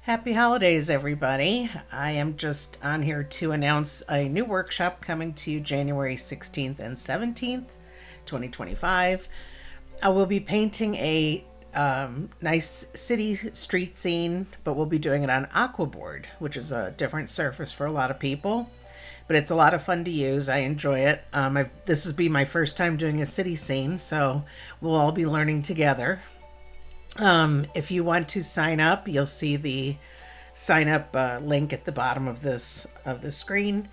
Happy holidays, everybody. I am just on here to announce a new workshop coming to you January 16th and 17th, 2025. I will be painting a nice city street scene, but we'll be doing it on Aquabord, which is a different surface for a lot of people. But it's a lot of fun to use. I enjoy it. This will be my first time doing a city scene, so we'll all be learning together. If you want to sign up, you'll see the sign up link at the bottom of the screen,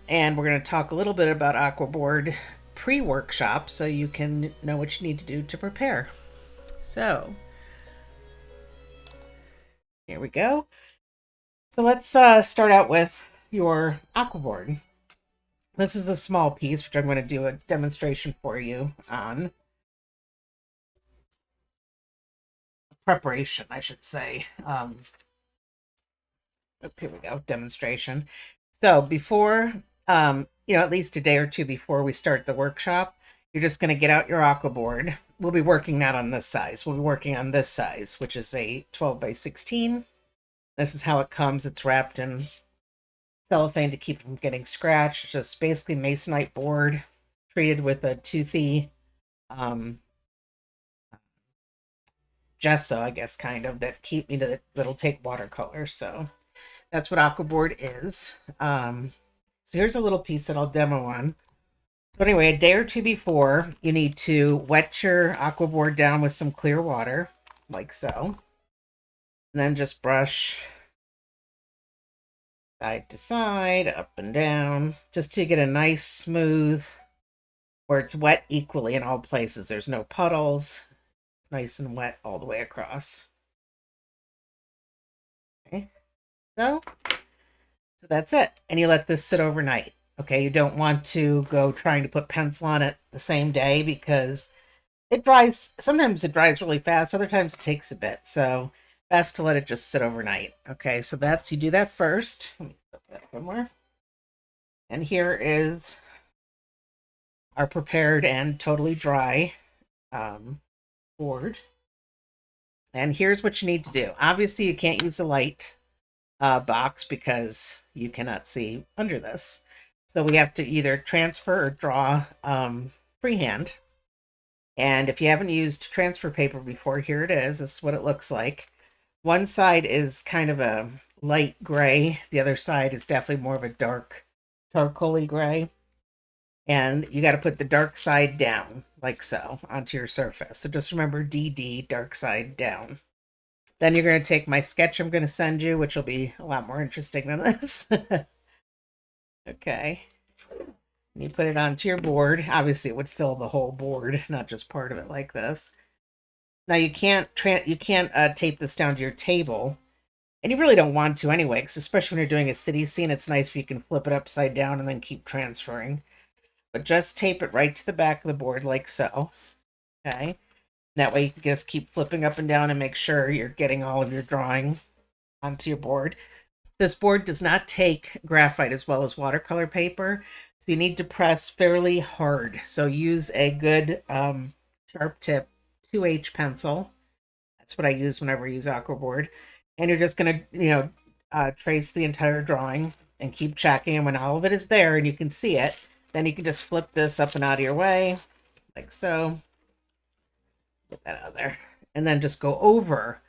and we're going to talk a little bit about Aquaboard pre-workshop so you can know what you need to do to prepare. So here we go. So let's start out with your Aquaboard. This is a small piece, which I'm going to do a demonstration for you on. Preparation, I should say. Here we go, demonstration. So before, at least a day or two before we start the workshop, you're just going to get out your Aquaboard. We'll be working not on this size. We'll be working on this size, which is a 12 by 16. This is how it comes. It's wrapped in cellophane to keep from getting scratched. It's just basically masonite board treated with a toothy gesso, I guess, kind of, that'll take watercolor. So that's what Aquaboard is. So here's a little piece that I'll demo on. So anyway, a day or two before, you need to wet your Aquaboard down with some clear water, like so. And then just brush side to side, up and down, just to get a nice smooth, where it's wet equally in all places. There's no puddles. It's nice and wet all the way across. Okay, so that's it. And you let this sit overnight. Okay, you don't want to go trying to put pencil on it the same day because it dries. Sometimes it dries really fast. Other times it takes a bit. So best to let it just sit overnight. Okay, so you do that first. Let me put that somewhere. And here is our prepared and totally dry board. And here's what you need to do. Obviously, you can't use a light box because you cannot see under this. So we have to either transfer or draw freehand. And if you haven't used transfer paper before, here it is. This is what it looks like. One side is kind of a light gray. The other side is definitely more of a dark charcoaly gray. And you got to put the dark side down, like so, onto your surface. So just remember DD, dark side down. Then you're going to take my sketch I'm going to send you, which will be a lot more interesting than this. Okay. And you put it onto your board. Obviously, it would fill the whole board, not just part of it like this. Now, you can't tape this down to your table. And you really don't want to anyway, because especially when you're doing a city scene, it's nice if you can flip it upside down and then keep transferring. But just tape it right to the back of the board like so. Okay. That way you can just keep flipping up and down and make sure you're getting all of your drawing onto your board. This board does not take graphite as well as watercolor paper, so you need to press fairly hard. So use a good sharp tip 2H pencil. That's what I use whenever I use Aquaboard. And you're just going to, trace the entire drawing and keep checking. And when all of it is there and you can see it, then you can just flip this up and out of your way, like so. Get that out of there. And then just go over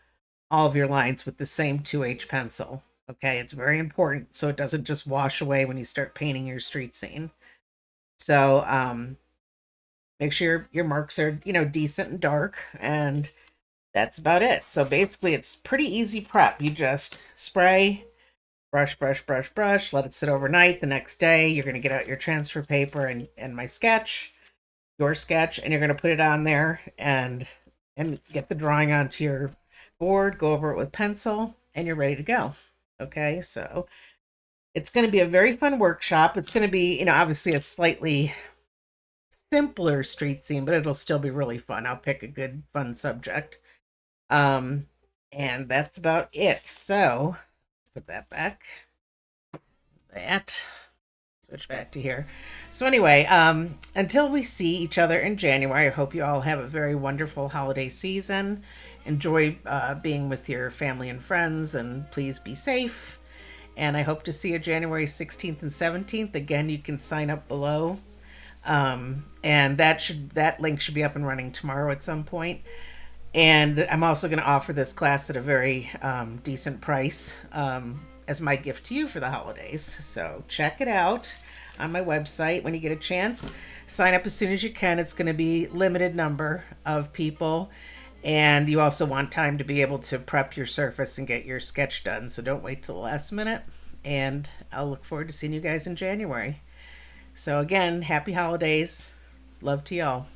all of your lines with the same 2H pencil. Okay, it's very important so it doesn't just wash away when you start painting your street scene. So make sure your marks are, decent and dark, and that's about it. So basically it's pretty easy prep. You just spray, brush, brush, brush, brush, let it sit overnight. The next day, you're going to get out your transfer paper and my sketch, your sketch, and you're going to put it on there and get the drawing onto your board, go over it with pencil, and you're ready to go. Okay, so it's going to be a very fun workshop. It's going to be, obviously a slightly simpler street scene, but it'll still be really fun. I'll pick a good, fun subject. And that's about it. So put that back. Switch back to here. So anyway, until we see each other in January, I hope you all have a very wonderful holiday season. enjoy being with your family and friends, and please be safe. And I hope to see you January 16th and 17th. Again, you can sign up below. And that link should be up and running tomorrow at some point. And I'm also going to offer this class at a very decent price as my gift to you for the holidays. So check it out on my website when you get a chance. Sign up as soon as you can. It's going to be limited number of people. And you also want time to be able to prep your surface and get your sketch done. So don't wait till the last minute. And I'll look forward to seeing you guys in January. So again, happy holidays. Love to y'all.